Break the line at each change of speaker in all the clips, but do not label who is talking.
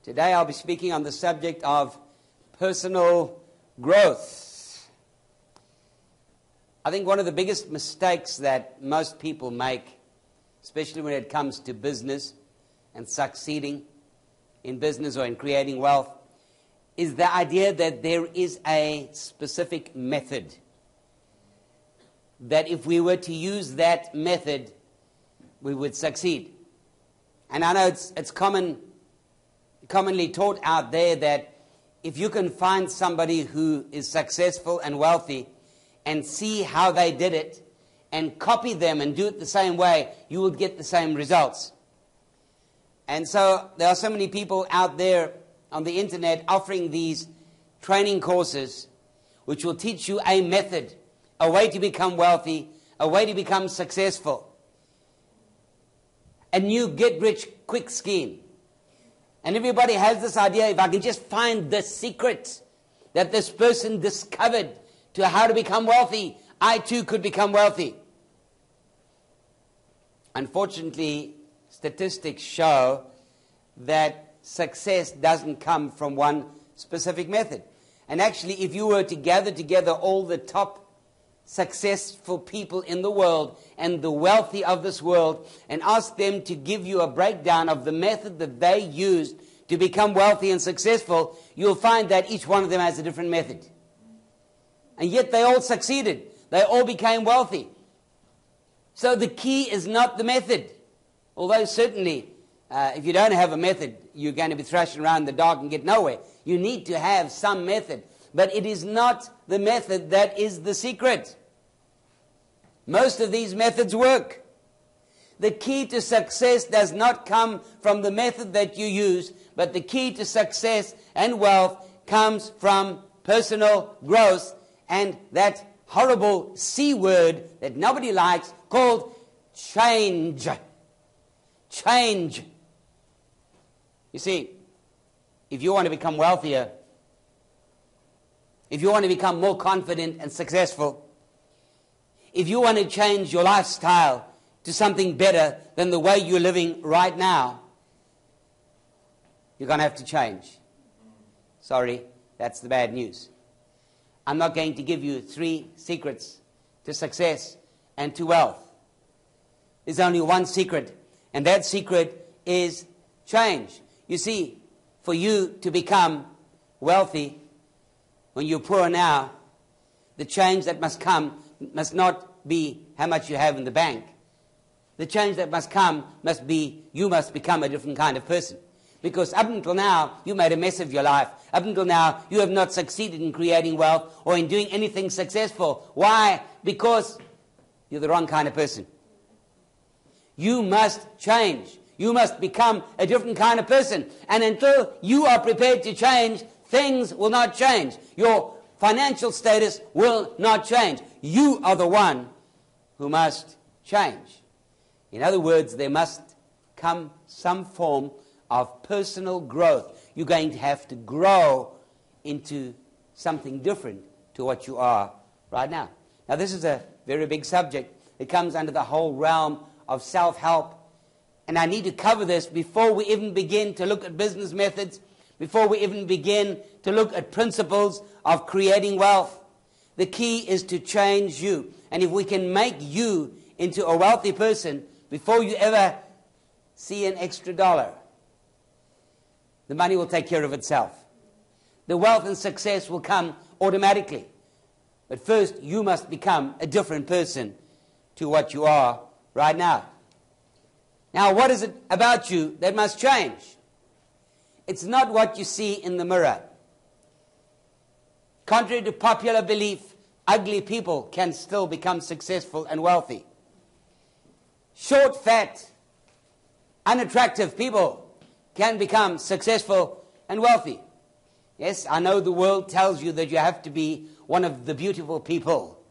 Today I'll be speaking on the subject of personal growth. I think one of the biggest mistakes that most people make, especially when it comes to business and succeeding in business or in creating wealth, is the idea that there is a specific method. That if we were to use that method, we would succeed. And I know it's commonly taught out there that if you can find somebody who is successful and wealthy and see how they did it and copy them and do it the same way, you will get the same results. And so there are so many people out there on the internet offering these training courses which will teach you a method, a way to become wealthy, a way to become successful, a new get-rich-quick scheme. And everybody has this idea, if I can just find the secret that this person discovered to how to become wealthy, I too could become wealthy. Unfortunately, statistics show that success doesn't come from one specific method. And actually, if you were to gather together all the top successful people in the world and the wealthy of this world and ask them to give you a breakdown of the method that they used to become wealthy and successful, you'll find that each one of them has a different method. And yet they all succeeded. They all became wealthy. So the key is not the method. Although certainly, if you don't have a method, you're going to be thrashing around in the dark and get nowhere. You need to have some method. But it is not the method that is the secret. Most of these methods work. The key to success does not come from the method that you use, but the key to success and wealth comes from personal growth and that horrible C word that nobody likes called change. Change. You see, if you want to become wealthier, if you want to become more confident and successful, if you want to change your lifestyle to something better than the way you're living right now, you're going to have to change. Sorry, that's the bad news. I'm not going to give you 3 secrets to success and to wealth. There's only one secret, and that secret is change. You see, for you to become wealthy, when you're poor now, the change that must come must not be how much you have in the bank. The change that must come must be you must become a different kind of person. Because up until now, you made a mess of your life. Up until now, you have not succeeded in creating wealth or in doing anything successful. Why? Because you're the wrong kind of person. You must change. You must become a different kind of person. And until you are prepared to change, things will not change. Your financial status will not change. You are the one who must change. In other words, there must come some form of personal growth. You're going to have to grow into something different to what you are right now. Now, this is a very big subject. It comes under the whole realm of self-help. And I need to cover this before we even begin to look at business methods, before we even begin to look at principles of creating wealth. The key is to change you. And if we can make you into a wealthy person before you ever see an extra dollar, the money will take care of itself. The wealth and success will come automatically. But first, you must become a different person to what you are right now. Now, what is it about you that must change? It's not what you see in the mirror. Contrary to popular belief, ugly people can still become successful and wealthy. Short, fat, unattractive people can become successful and wealthy. Yes, I know the world tells you that you have to be one of the beautiful people.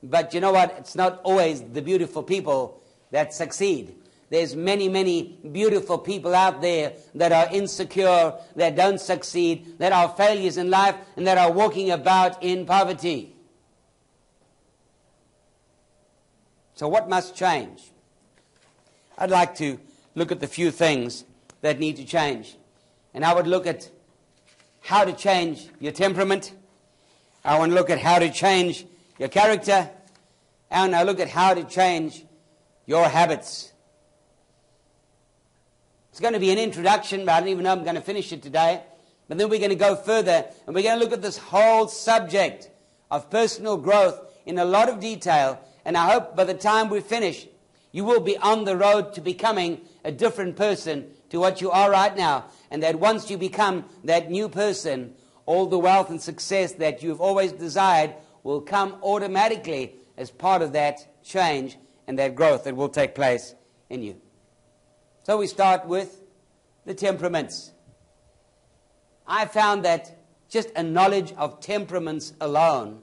But you know what? It's not always the beautiful people that succeed. There's many, many beautiful people out there that are insecure, that don't succeed, that are failures in life, and that are walking about in poverty. So what must change? I'd like to look at the few things that need to change. And I would look at how to change your temperament. I want to look at how to change your character. And I look at how to change your habits. It's going to be an introduction, but I don't even know I'm going to finish it today. But then we're going to go further, and we're going to look at this whole subject of personal growth in a lot of detail. And I hope by the time we finish, you will be on the road to becoming a different person to what you are right now. And that once you become that new person, all the wealth and success that you've always desired will come automatically as part of that change and that growth that will take place in you. So we start with the temperaments. I found that just a knowledge of temperaments alone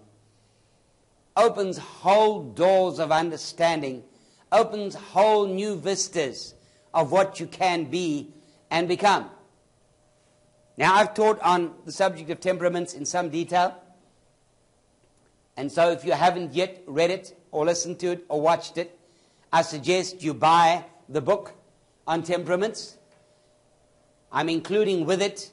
opens whole doors of understanding, opens whole new vistas of what you can be and become. Now, I've taught on the subject of temperaments in some detail. And so if you haven't yet read it or listened to it or watched it, I suggest you buy the book on temperaments. I'm including with it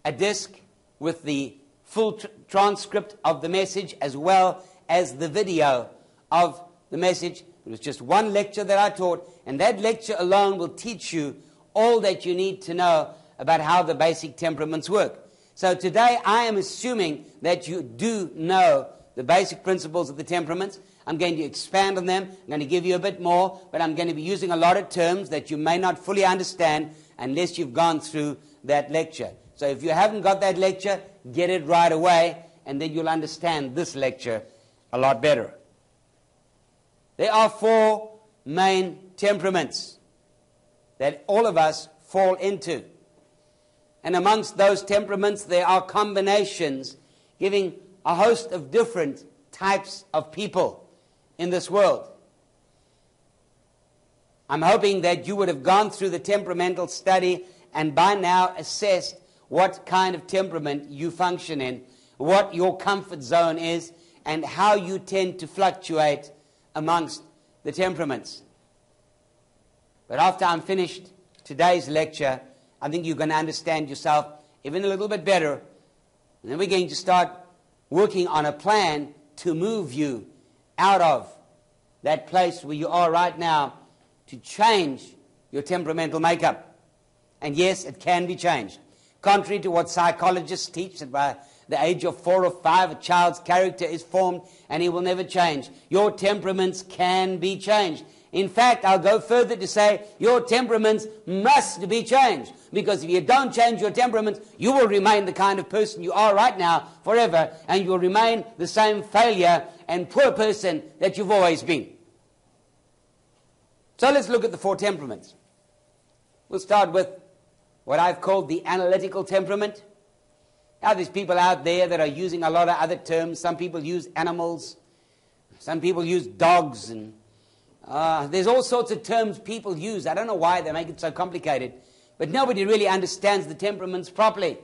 a disc with the full transcript of the message as well as the video of the message. It was just one lecture that I taught, and that lecture alone will teach you all that you need to know about how the basic temperaments work. So today I am assuming that you do know the basic principles of the temperaments. I'm going to expand on them. I'm going to give you a bit more, but I'm going to be using a lot of terms that you may not fully understand unless you've gone through that lecture. So if you haven't got that lecture, get it right away, and then you'll understand this lecture a lot better. There are 4 main temperaments that all of us fall into. And amongst those temperaments, there are combinations giving a host of different types of people in this world. I'm hoping that you would have gone through the temperamental study and by now assessed what kind of temperament you function in, what your comfort zone is, and how you tend to fluctuate amongst the temperaments. But after I'm finished today's lecture, I think you're going to understand yourself even a little bit better. And then we're going to start working on a plan to move you out of that place where you are right now to change your temperamental makeup. And yes, it can be changed. Contrary to what psychologists teach, that by the age of 4 or 5, a child's character is formed and he will never change. Your temperaments can be changed. In fact, I'll go further to say your temperaments must be changed. Because if you don't change your temperaments, you will remain the kind of person you are right now forever, and you will remain the same failure and poor person that you've always been. So let's look at the 4 temperaments. We'll start with what I've called the analytical temperament. Now, there's people out there that are using a lot of other terms. Some people use animals. Some people use dogs. And there's all sorts of terms people use. I don't know why they make it so complicated. But nobody really understands the temperaments properly.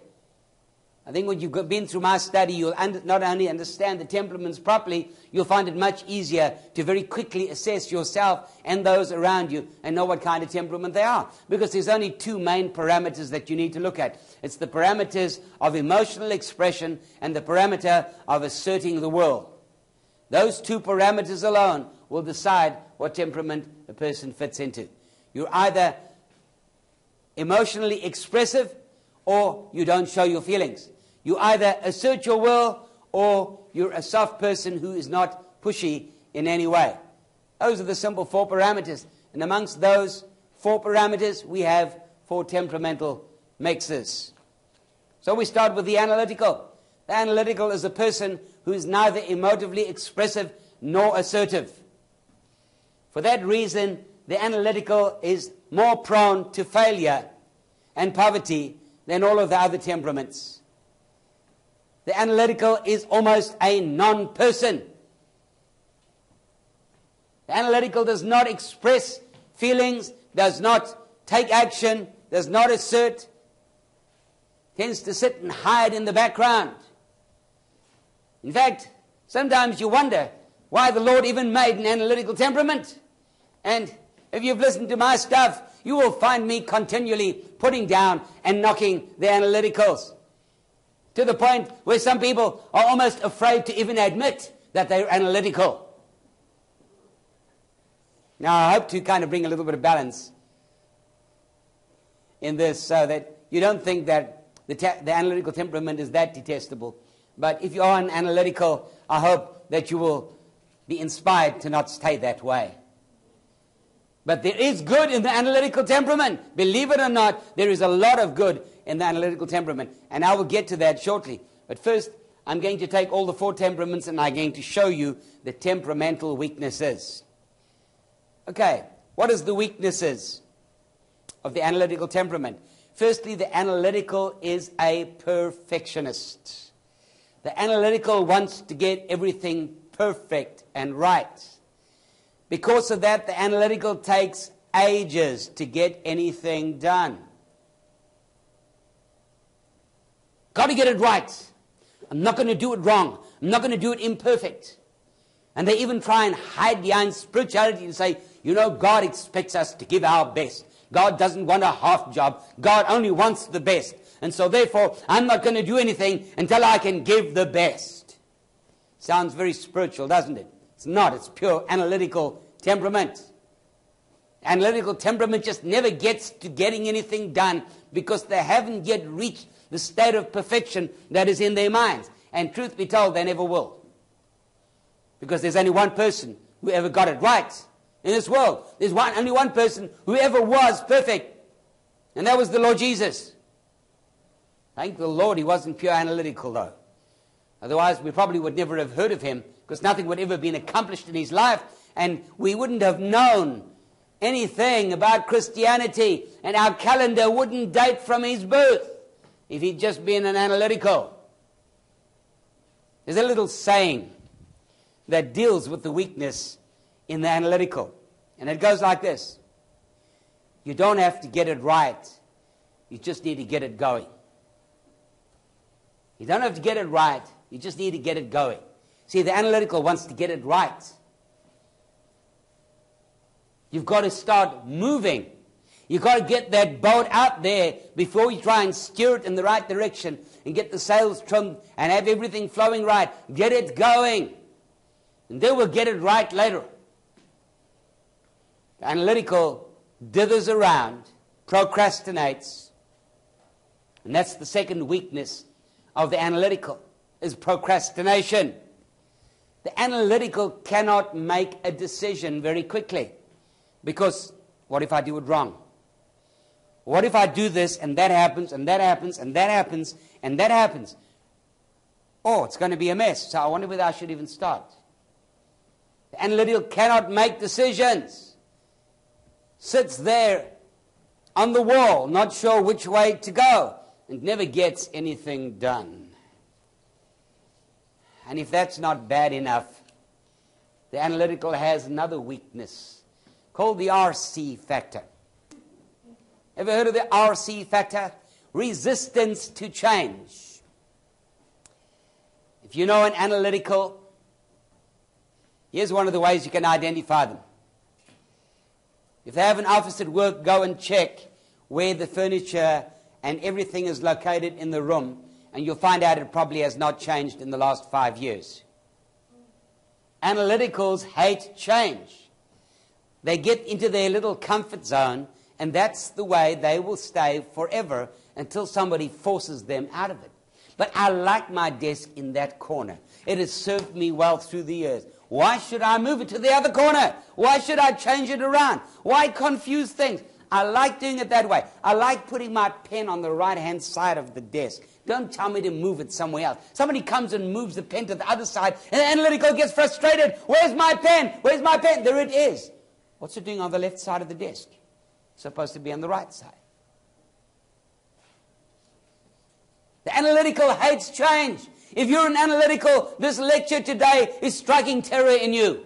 I think when you've been through my study, you'll not only understand the temperaments properly, you'll find it much easier to very quickly assess yourself and those around you and know what kind of temperament they are. Because there's only 2 main parameters that you need to look at. It's the parameters of emotional expression and the parameter of asserting the will. Those 2 parameters alone will decide what temperament a person fits into. You're either emotionally expressive or you don't show your feelings. You either assert your will or you're a soft person who is not pushy in any way. Those are the simple 4 parameters. And amongst those 4 parameters, we have 4 temperamental mixes. So we start with the analytical. The analytical is a person who is neither emotively expressive nor assertive. For that reason, the analytical is more prone to failure and poverty than all of the other temperaments. The analytical is almost a non-person. The analytical does not express feelings, does not take action, does not assert, tends to sit and hide in the background. In fact, sometimes you wonder why the Lord even made an analytical temperament. And if you've listened to my stuff, you will find me continually putting down and knocking the analyticals. To the point where some people are almost afraid to even admit that they're analytical. Now, I hope to kind of bring a little bit of balance in this so that you don't think that the analytical temperament is that detestable. But if you are an analytical, I hope that you will be inspired to not stay that way. But there is good in the analytical temperament. Believe it or not, there is a lot of good in the analytical temperament. And I will get to that shortly. But first, I'm going to take all the 4 temperaments and I'm going to show you the temperamental weaknesses. Okay, what is the weaknesses of the analytical temperament? Firstly, the analytical is a perfectionist. The analytical wants to get everything perfect and right. Because of that, the analytical takes ages to get anything done. Got to get it right. I'm not going to do it wrong. I'm not going to do it imperfect. And they even try and hide behind spirituality and say, you know, God expects us to give our best. God doesn't want a half job. God only wants the best. And so therefore, I'm not going to do anything until I can give the best. Sounds very spiritual, doesn't it? It's not. It's pure analytical temperament. Analytical temperament just never gets to getting anything done because they haven't yet reached the state of perfection that is in their minds. And truth be told, they never will. Because there's only one person who ever got it right in this world. There's only one person who ever was perfect. And that was the Lord Jesus. Thank the Lord he wasn't pure analytical though. Otherwise we probably would never have heard of him because nothing would ever have been accomplished in his life. And we wouldn't have known anything about Christianity. And our calendar wouldn't date from his birth if he'd just been an analytical. There's a little saying that deals with the weakness in the analytical. And it goes like this. You don't have to get it right. You just need to get it going. You don't have to get it right. You just need to get it going. See, the analytical wants to get it right. You've got to start moving. You've got to get that boat out there before you try and steer it in the right direction and get the sails trimmed and have everything flowing right. Get it going. And then we'll get it right later. The analytical dithers around, procrastinates. And that's the second weakness of the analytical, is procrastination. The analytical cannot make a decision very quickly. Because what if I do it wrong? What if I do this and that happens and that happens and that happens and that happens? Oh, it's going to be a mess. So I wonder whether I should even start. The analytical cannot make decisions. Sits there on the wall, not sure which way to go, and never gets anything done. And if that's not bad enough, the analytical has another weakness called the RC factor. Ever heard of the RC factor? Resistance to change. If you know an analytical, here's one of the ways you can identify them. If they have an office at work, go and check where the furniture and everything is located in the room, and you'll find out it probably has not changed in the last 5 years. Analyticals hate change. They get into their little comfort zone, and that's the way they will stay forever until somebody forces them out of it. But I like my desk in that corner. It has served me well through the years. Why should I move it to the other corner? Why should I change it around? Why confuse things? I like doing it that way. I like putting my pen on the right-hand side of the desk. Don't tell me to move it somewhere else. Somebody comes and moves the pen to the other side, and the analytical gets frustrated. Where's my pen? Where's my pen? There it is. What's it doing on the left side of the desk? It's supposed to be on the right side. The analytical hates change. If you're an analytical, this lecture today is striking terror in you.